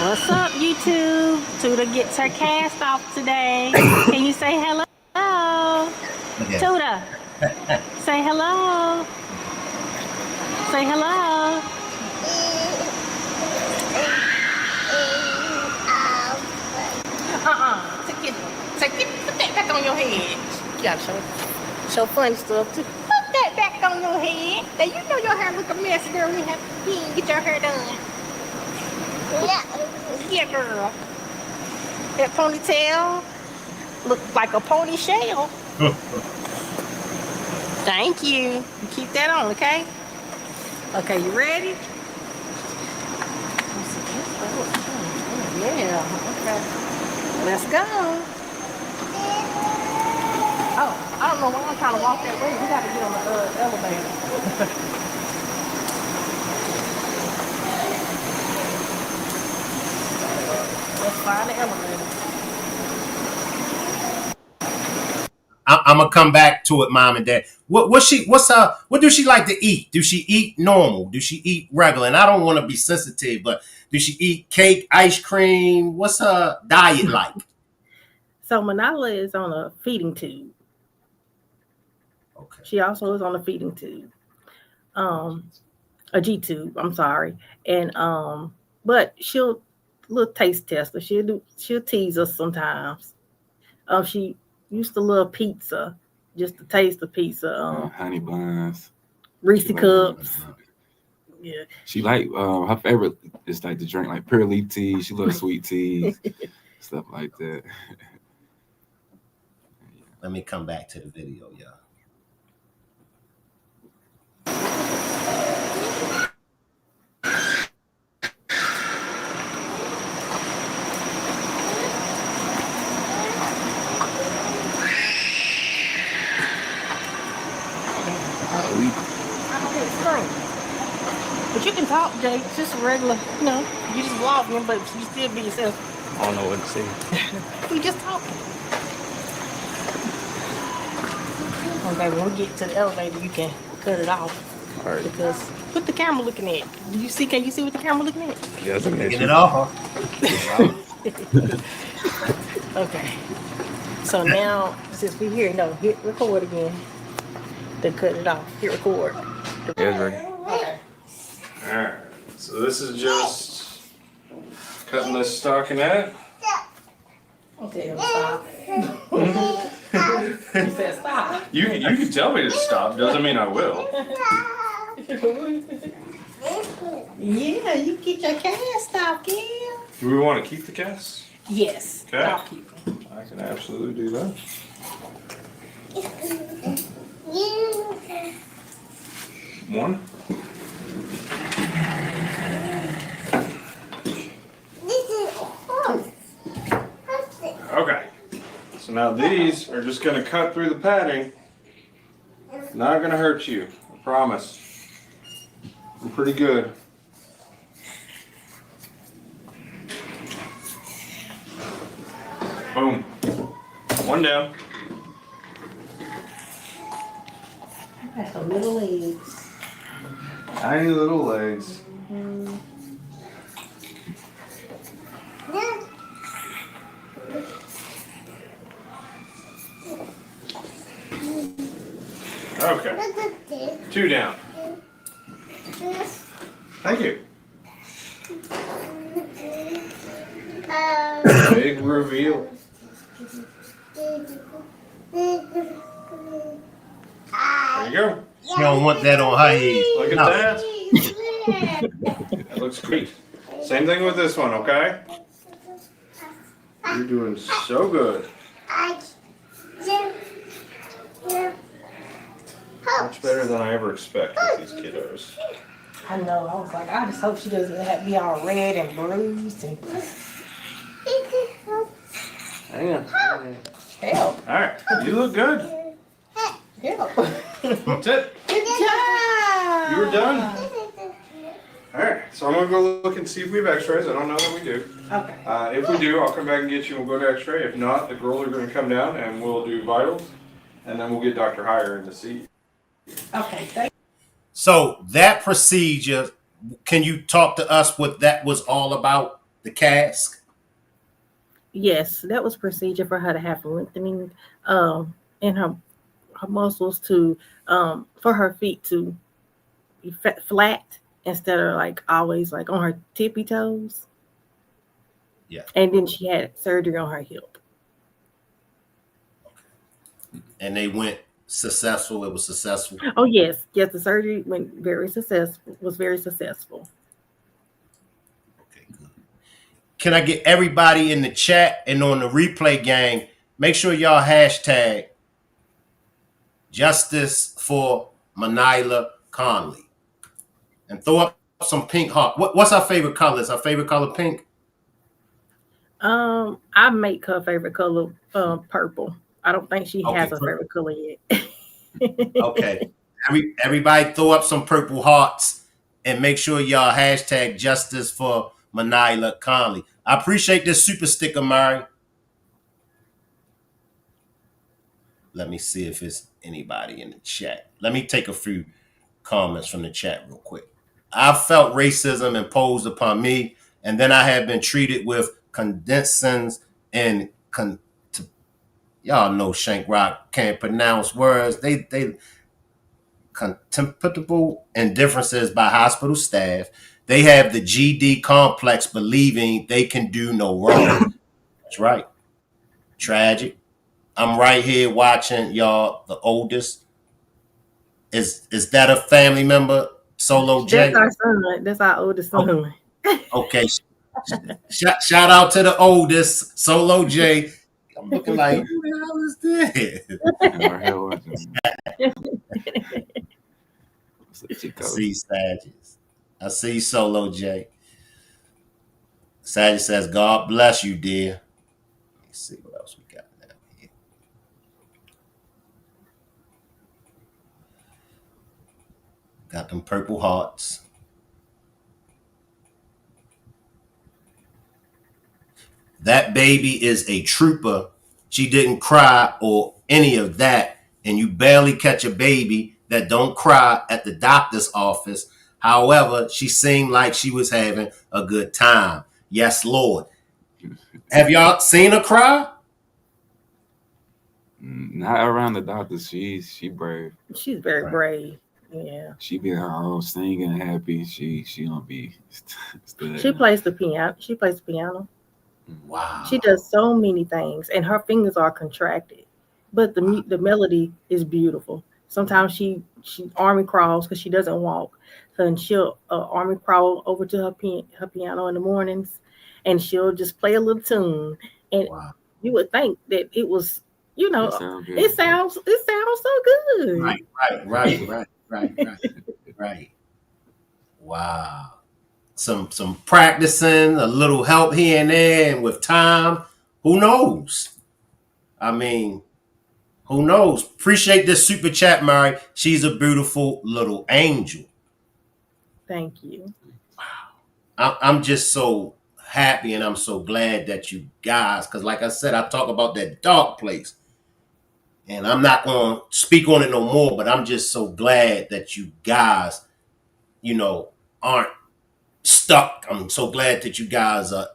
What's up, YouTube? Tuda gets her cast off today. Can you say hello? Okay. Tuda. Say hello. Say hello. Put that back on your head. You gotta show funny stuff too. Put that back on your head. Now you know your hair look a mess, girl. You didn't get your hair done. Yeah, girl. That ponytail looked like a pony shell. Thank you. You keep that on, okay? Okay, you ready? Yeah, okay. Let's go. Oh. I don't know why I'm trying to walk that way. We got to get on the elevator. Let's find the elevator. I'm gonna come back to it, Mom and Dad. What do she like to eat? Do she eat normal? Do she eat regular? And I don't want to be sensitive, but do she eat cake, ice cream? What's her diet like? So Manala is on a feeding tube. Okay. She also is on a feeding tube. A G tube, I'm sorry. And but she'll little taste tester. She'll tease us sometimes. She used to love pizza, just to taste the pizza. Honey buns, Reese cups. Yeah. She like her favorite is like to drink like pure leaf tea. She loves sweet teas, stuff like that. Let me come back to the video, y'all. But you can talk, Jay. It's just regular, you just vlogging, but you still be yourself. I don't know what to say. We just talking. Okay, when we get to the elevator, you can cut it off. All right. Because what the camera looking at? Can you see what the camera looking at? Yeah, it's looking at Get you. it off. Okay. So now, since we're here, hit record again. Then cut it off. Hit record. Yeah, it's ready. Okay. Alright, so this is just cutting this stockinette. Okay, stop. You said stop. You can tell me to stop, doesn't mean I will. Yeah, you get your cast off, Kim. Do we want to keep the cast? Yes. Okay. I'll keep them. I can absolutely do that. One. Okay. So now these are just going to cut through the padding. Not going to hurt you. I promise. I'm pretty good. Boom. One down. That's some little legs. Tiny little legs. Okay. Two down. Thank you. Big reveal. There you go. She don't want that on her head. Look at No. that. That looks great. Same thing with this one, okay? You're doing so good. Much better than I ever expect with these kiddos. I know. I was like, I just hope she doesn't have be all red and bruised and Hang on. help. Alright, you look good. Help. That's it. Good job. You were done. Alright, so I'm gonna go look and see if we have x-rays. I don't know that we do. Okay. If we do, I'll come back and get you and we'll go to x-ray. If not, the girls are gonna come down and we'll do vitals. And then we'll get Dr. Heyer in to see. Okay. Thank So that procedure, can you talk to us what that was all about, the cask? Yes, that was procedure for her to have lengthening in her muscles to for her feet to be flat instead of like always like on her tippy toes. Yeah. And then she had surgery on her hip. And they went successful. It was successful. Oh yes, yes, the surgery went very successful. Was very successful. Okay, good. Can I get everybody in the chat and on the replay gang? Make sure y'all hashtag justice for Manila Conley and throw up some pink heart. What's our favorite color? Is our favorite color pink? I make her favorite color purple. I don't think she Okay, has a favorite color yet. okay. Everybody throw up some purple hearts and make sure y'all hashtag justice for Manila Conley. I appreciate this super sticker, Mari. Let me see if it's anybody in the chat. Let me take a few comments from the chat real quick. I felt racism imposed upon me, and then I have been treated with condescends and y'all know Shank Rock can't pronounce words. They contemptible indifferences by hospital staff. They have the GD complex, believing they can do no wrong. That's right. Tragic. I'm right here watching y'all. The oldest is that a family member? Solo That's J. our son. That's our oldest son. Okay. Shout out to the oldest, Solo J. I'm looking like, who the hell is this? I see Sagittarius. I see Solo J. Sagittarius says, God bless you, dear. Let's see what else we got now here. Got them purple hearts. That baby is a trooper. She didn't cry or any of that. And you barely catch a baby that don't cry at the doctor's office. However, she seemed like she was having a good time. Yes, Lord. Have y'all seen her cry? Not around the doctor. She brave. She's very brave. Yeah. She be all singing happy. She don't be. She plays the piano. She plays the piano. Wow. She does so many things, and her fingers are contracted, but the melody is beautiful. Sometimes she army crawls because she doesn't walk, and she'll army crawl over to her piano in the mornings, and she'll just play a little tune. And you would think that it was, it sounds so good. Right. Wow. Some practicing, a little help here and there, and with time, who knows? I mean, who knows? Appreciate this super chat, Mary. She's a beautiful little angel. Thank you. Wow. I'm just so happy, and I'm so glad that you guys, because like I said, I talk about that dark place, and I'm not going to speak on it no more, but I'm just so glad that you guys, aren't stuck. I'm so glad that you guys are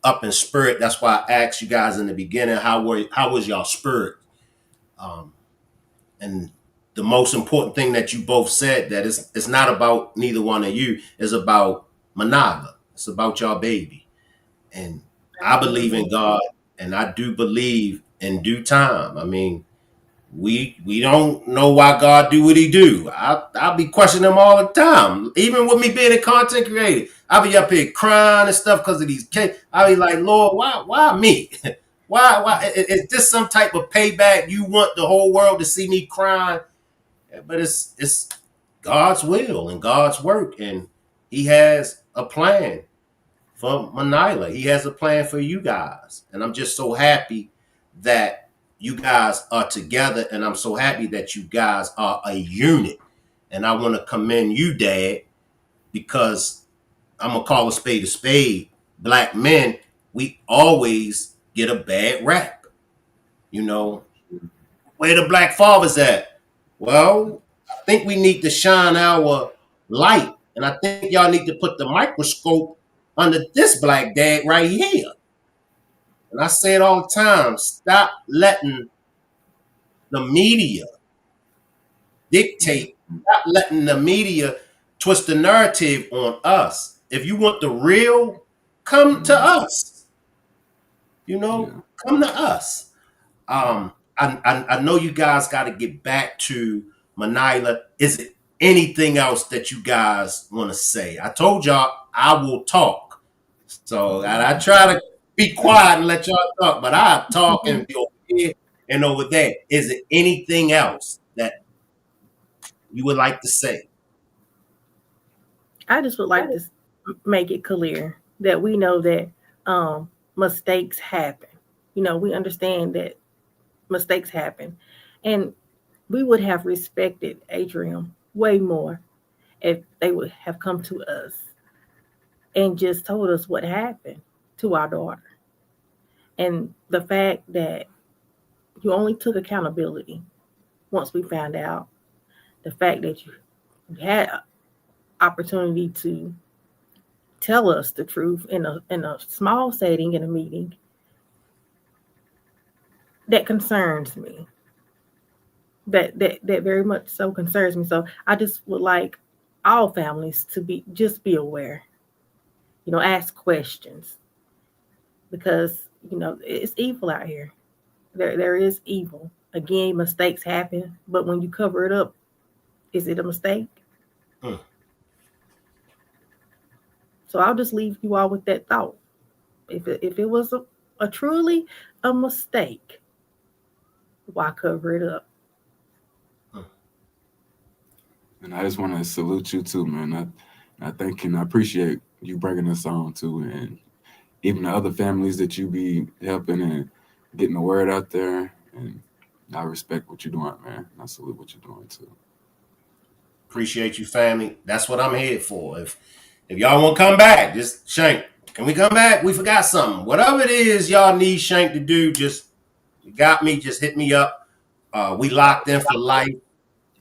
up in spirit. That's why I asked you guys in the beginning, how was y'all spirit? And the most important thing that you both said, that it's not about neither one of you, it's about Manila. It's about y'all baby. And I believe in God, and I do believe in due time. I mean, we don't know why God do what he do. I'll be questioning him all the time. Even with me being a content creator, I'll be up here crying and stuff because of these kids. I'll be like, Lord, why me? Why is this some type of payback? You want the whole world to see me crying? But it's God's will and God's work, and he has a plan for Manila. He has a plan for you guys. And I'm just so happy that you guys are together, and I'm so happy that you guys are a unit. And I want to commend you, Dad, because I'm going to call a spade. Black men, we always get a bad rap. Where the black fathers at? Well, I think we need to shine our light. And I think y'all need to put the microscope under this black dad right here. And I say it all the time, stop letting the media dictate, stop letting the media twist the narrative on us. If you want the real, come to us. Come to us. I know you guys got to get back to Manila. Is it anything else that you guys want to say? I told y'all I will talk. So I try to be quiet and let y'all talk, but I talk and be over here and over there. Is it anything else that you would like to say? I just would like to make it clear that we know that mistakes happen. We understand that mistakes happen. And we would have respected Atrium way more if they would have come to us and just told us what happened to our daughter. And the fact that you only took accountability once we found out, the fact that you had opportunity to tell us the truth in a small setting in a meeting, that concerns me. That very much so concerns me. So I just would like all families to be aware, ask questions, because it's evil out here. There is evil. Again, mistakes happen, but when you cover it up, is it a mistake? So I'll just leave you all with that thought. If it was a truly a mistake, why cover it up? And I just want to salute you too, man. I thank you and I appreciate you bringing us on too, and even the other families that you be helping and getting the word out there. And I respect what you're doing, man. I salute what you're doing too. Appreciate you, family. That's what I'm here for. If y'all want to come back, just Shank, can we come back? We forgot something. Whatever it is y'all need Shank to do, you got me. Just hit me up. We locked in for life.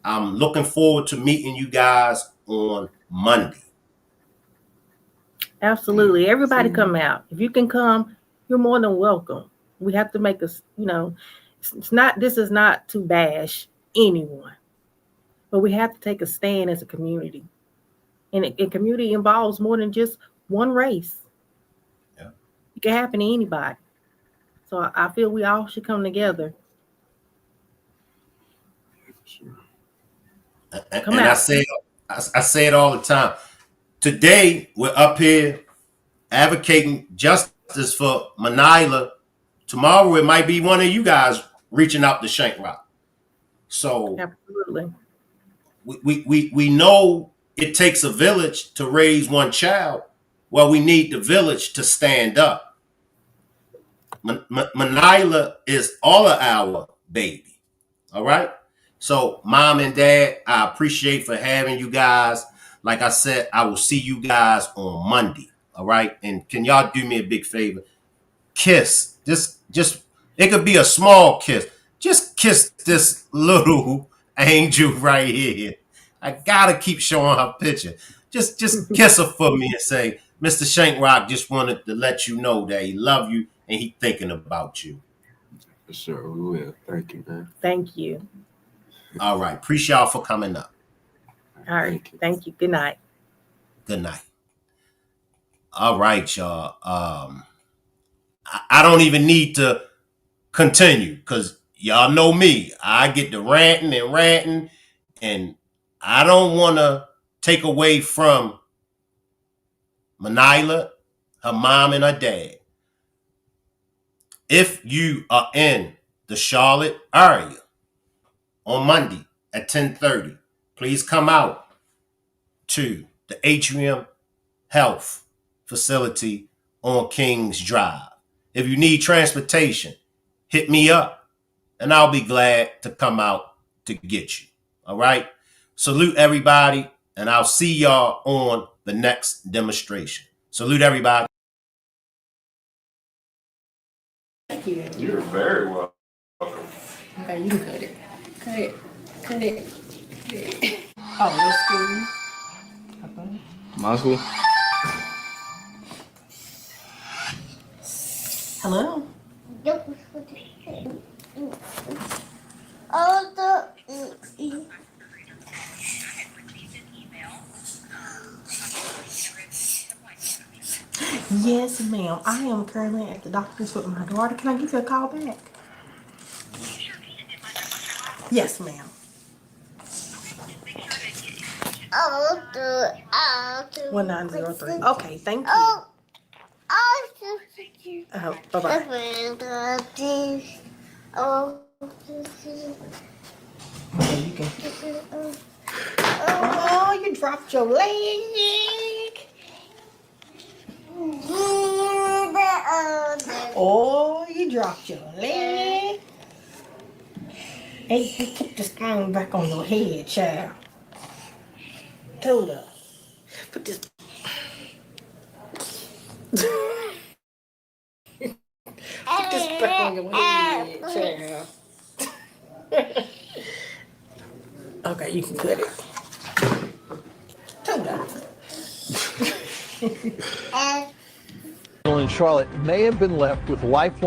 I'm looking forward to meeting you guys on Monday. Absolutely. Everybody come out. If you can come, you're more than welcome. We have to make us, this is not to bash anyone, but we have to take a stand as a community. And community involves more than just one race. Yeah. It can happen to anybody. So I feel we all should come together. Sure. And I say it all the time. Today, we're up here advocating justice for Manila. Tomorrow, it might be one of you guys reaching out to Shank Rock. So absolutely, we know it takes a village to raise one child. Well, we need the village to stand up. Manila is all of our baby. All right. So, mom and dad, I appreciate for having you guys. Like I said, I will see you guys on Monday. All right. And can y'all do me a big favor? Kiss. Just it could be a small kiss. Just kiss this little angel right here. I gotta keep showing her picture. Just kiss her for me and say, Mr. Shankrock just wanted to let you know that he love you and he thinking about you. For sure, we will. Thank you, man. Thank you. All right. Appreciate y'all for coming up. All right. Thank you. Good night. Good night. All right, y'all. I don't even need to continue because y'all know me. I get to ranting, and I don't want to take away from Manila, her mom, and her dad. If you are in the Charlotte area on Monday at 10:30, please come out to the Atrium Health Facility on Kings Drive. If you need transportation, hit me up and I'll be glad to come out to get you. All right. Salute everybody, and I'll see y'all on the next demonstration. Salute everybody. Thank you. You're very welcome. Okay, you can cut it. Cut it. Oh, that's cool. Okay. My school. Hello. Yes, ma'am. I am currently at the doctor's with my daughter. Can I give you a call back? Yes, ma'am. I'll do 1903. Okay, thank you. Bye-bye. You can. Oh, you dropped your leg. Oh, you dropped your leg. Hey, put this thing back on your head, child. Told her. Put this. Put this back on your head, child. Okay, you can cut it. Told her. In Charlotte may have been left with lifelong